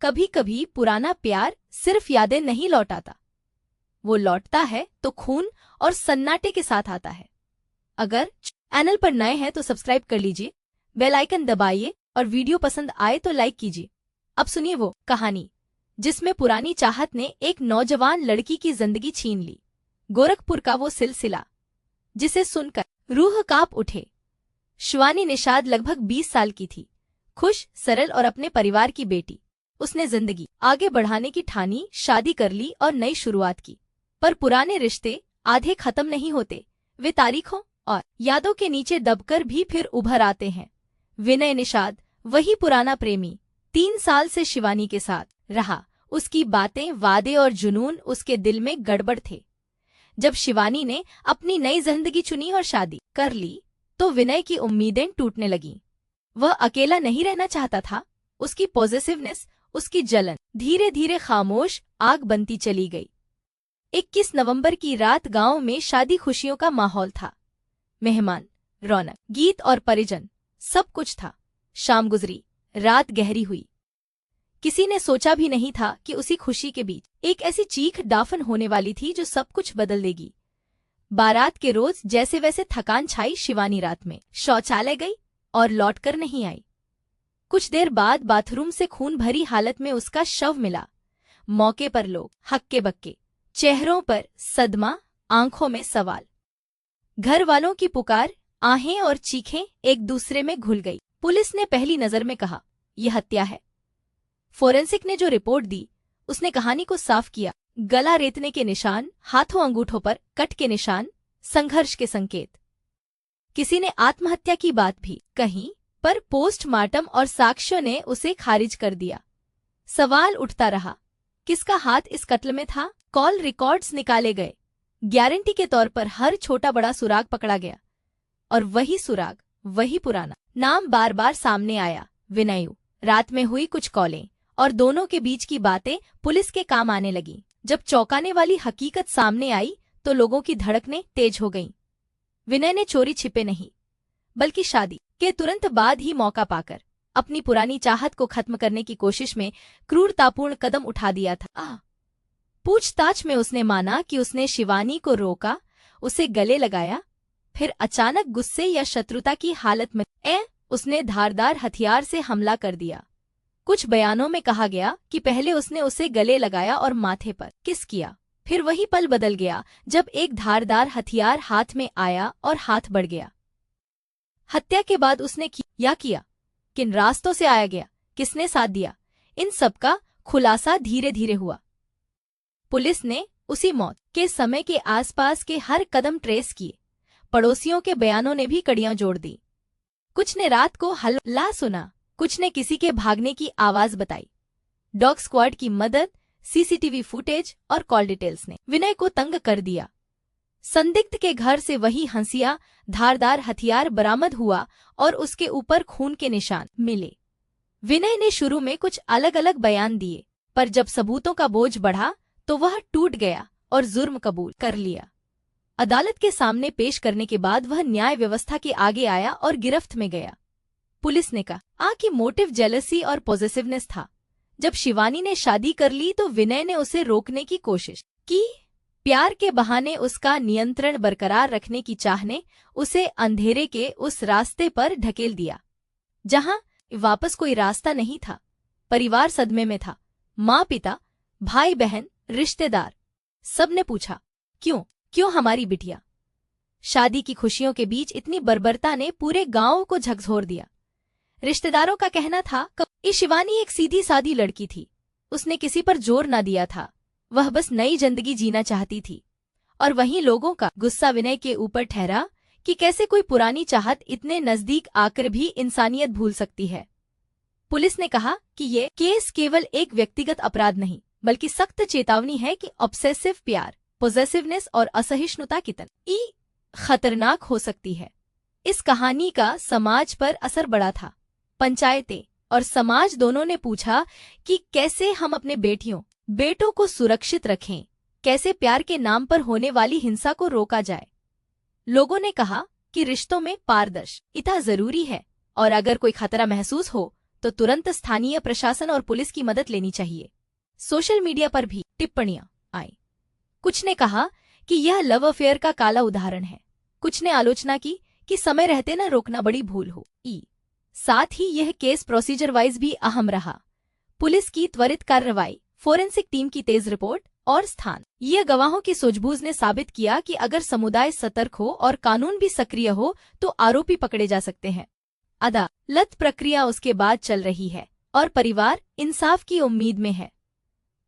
कभी कभी पुराना प्यार सिर्फ यादें नहीं लौटाता, वो लौटता है तो खून और सन्नाटे के साथ आता है। अगर चैनल पर नए हैं तो सब्सक्राइब कर लीजिए, बेल आइकन दबाइए और वीडियो पसंद आए तो लाइक कीजिए। अब सुनिए वो कहानी जिसमें पुरानी चाहत ने एक नौजवान लड़की की जिंदगी छीन ली। गोरखपुर का वो सिलसिला जिसे सुनकर रूह कांप उठे। शिवानी निषाद लगभग 20 साल की थी, खुश, सरल और अपने परिवार की बेटी। उसने जिंदगी आगे बढ़ाने की ठानी, शादी कर ली और नई शुरुआत की। पर पुराने रिश्ते आधे खत्म नहीं होते, वे तारीखों और यादों के नीचे दबकर भी फिर उभर आते हैं। विनय निषाद, वही पुराना प्रेमी, 3 साल से शिवानी के साथ रहा। उसकी बातें, वादे और जुनून उसके दिल में गड़बड़ थे। जब शिवानी ने अपनी नई जिंदगी चुनी और शादी कर ली तो विनय की उम्मीदें टूटने लगीं। वह अकेला नहीं रहना चाहता था। उसकी पॉजिटिवनेस, उसकी जलन धीरे धीरे खामोश आग बनती चली गई। 21 नवंबर की रात गांव में शादी खुशियों का माहौल था। मेहमान, रौनक, गीत और परिजन, सब कुछ था। शाम गुजरी, रात गहरी हुई। किसी ने सोचा भी नहीं था कि उसी खुशी के बीच एक ऐसी चीख दाफन होने वाली थी जो सब कुछ बदल देगी। बारात के रोज जैसे वैसे थकान छाई। शिवानी रात में शौचालय गई और लौटकर नहीं आई। कुछ देर बाद बाथरूम से खून भरी हालत में उसका शव मिला। मौके पर लोग हक्के बक्के, चेहरों पर सदमा, आंखों में सवाल। घर वालों की पुकार, आहें और चीखें एक दूसरे में घुल गई। पुलिस ने पहली नजर में कहा, यह हत्या है। फोरेंसिक ने जो रिपोर्ट दी उसने कहानी को साफ किया। गला रेतने के निशान, हाथों अंगूठों पर कट के निशान, संघर्ष के संकेत। किसी ने आत्महत्या की बात भी कही, पर पोस्टमार्टम और साक्ष्यों ने उसे खारिज कर दिया। सवाल उठता रहा, किसका हाथ इस कत्ल में था? कॉल रिकॉर्ड्स निकाले गए। गारंटी के तौर पर हर छोटा बड़ा सुराग पकड़ा गया। और वही सुराग, वही पुराना नाम बार बार सामने आया, विनयू। रात में हुई कुछ कॉलें और दोनों के बीच की बातें पुलिस के काम आने लगीं। जब चौंकाने वाली हकीकत सामने आई तो लोगों की धड़कनें तेज हो गईं। विनय ने चोरी छिपे नहीं, बल्कि शादी के तुरंत बाद ही मौका पाकर अपनी पुरानी चाहत को खत्म करने की कोशिश में क्रूरतापूर्ण कदम उठा दिया था। पूछताछ में उसने माना कि उसने शिवानी को रोका, उसे गले लगाया, फिर अचानक गुस्से या शत्रुता की हालत में उसने धारदार हथियार से हमला कर दिया। कुछ बयानों में कहा गया कि पहले उसने उसे गले लगाया और माथे पर किस किया। फिर वही पल बदल गया जब एक धारदार हथियार हाथ में आया और हाथ बढ़ गया। हत्या के बाद उसने किया, किन रास्तों से आया गया, किसने साथ दिया, इन सब का खुलासा धीरे धीरे हुआ। पुलिस ने उसी मौत के समय के आसपास के हर कदम ट्रेस किए। पड़ोसियों के बयानों ने भी कड़ियां जोड़ दी। कुछ ने रात को हल्ला सुना, कुछ ने किसी के भागने की आवाज बताई। डॉग स्क्वाड की मदद, सीसीटीवी फुटेज और कॉल डिटेल्स ने विनय को तंग कर दिया। संदिग्ध के घर से वही हंसिया, धारदार हथियार बरामद हुआ और उसके ऊपर खून के निशान मिले। विनय ने शुरू में कुछ अलग अलग बयान दिए, पर जब सबूतों का बोझ बढ़ा तो वह टूट गया और जुर्म कबूल कर लिया। अदालत के सामने पेश करने के बाद वह न्याय व्यवस्था के आगे आया और गिरफ्त में गया। पुलिस ने कहा कि मोटिव जेलसी और पॉजिटिवनेस था। जब शिवानी ने शादी कर ली तो विनय ने उसे रोकने की कोशिश की। प्यार के बहाने उसका नियंत्रण बरकरार रखने की चाह ने उसे अंधेरे के उस रास्ते पर ढकेल दिया जहां वापस कोई रास्ता नहीं था। परिवार सदमे में था। माँ, पिता, भाई बहन, रिश्तेदार, सब ने पूछा, क्यों हमारी बिटिया? शादी की खुशियों के बीच इतनी बर्बरता ने पूरे गांव को झकझोर दिया। रिश्तेदारों का कहना था कि शिवानी एक सीधी सादी लड़की थी, उसने किसी पर जोर न दिया था, वह बस नई जिंदगी जीना चाहती थी। और वहीं लोगों का गुस्सा विनय के ऊपर ठहरा कि कैसे कोई पुरानी चाहत इतने नजदीक आकर भी इंसानियत भूल सकती है। पुलिस ने कहा कि ये केस केवल एक व्यक्तिगत अपराध नहीं, बल्कि सख्त चेतावनी है कि ऑब्सेसिव प्यार, पॉजेसिवनेस और असहिष्णुता कितनी खतरनाक हो सकती है। इस कहानी का समाज पर असर बड़ा था। पंचायतें और समाज दोनों ने पूछा कि कैसे हम अपने बेटों को सुरक्षित रखें, कैसे प्यार के नाम पर होने वाली हिंसा को रोका जाए। लोगों ने कहा कि रिश्तों में पारदर्शिता जरूरी है और अगर कोई खतरा महसूस हो तो तुरंत स्थानीय प्रशासन और पुलिस की मदद लेनी चाहिए। सोशल मीडिया पर भी टिप्पणियां आई। कुछ ने कहा कि यह लव अफेयर का काला उदाहरण है। कुछ ने आलोचना की कि समय रहते न रोकना बड़ी भूल हो। साथ ही यह केस प्रोसीजर वाइज भी अहम रहा। पुलिस की त्वरित कार्रवाई, फोरेंसिक टीम की तेज रिपोर्ट और स्थानीय गवाहों की सूझबूझ ने साबित किया कि अगर समुदाय सतर्क हो और कानून भी सक्रिय हो तो आरोपी पकड़े जा सकते हैं। अदालत प्रक्रिया उसके बाद चल रही है और परिवार इंसाफ की उम्मीद में है।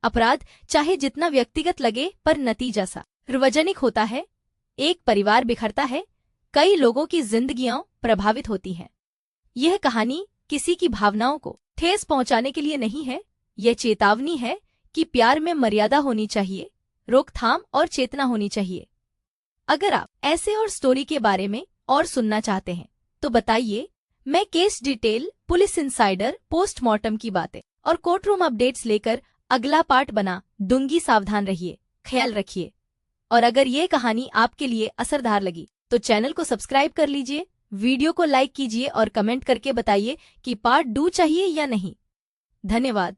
अपराध चाहे जितना व्यक्तिगत लगे पर नतीजा सार्वजनिक होता है। एक परिवार बिखरता है, कई लोगों की जिंदगियां प्रभावित होती हैं। यह कहानी किसी की भावनाओं को ठेस पहुंचाने के लिए नहीं है। यह चेतावनी है कि प्यार में मर्यादा होनी चाहिए, रोकथाम और चेतना होनी चाहिए। अगर आप ऐसे और स्टोरी के बारे में और सुनना चाहते हैं तो बताइए। मैं case detail, police insider, postmortem की बातें और कोर्टरूम अपडेट्स लेकर अगला पार्ट बना दूंगी। सावधान रहिए, ख्याल रखिए। और अगर ये कहानी आपके लिए असरदार लगी तो चैनल को सब्सक्राइब कर लीजिए, वीडियो को लाइक कीजिए और कमेंट करके बताइए कि पार्ट 2 चाहिए या नहीं। धन्यवाद।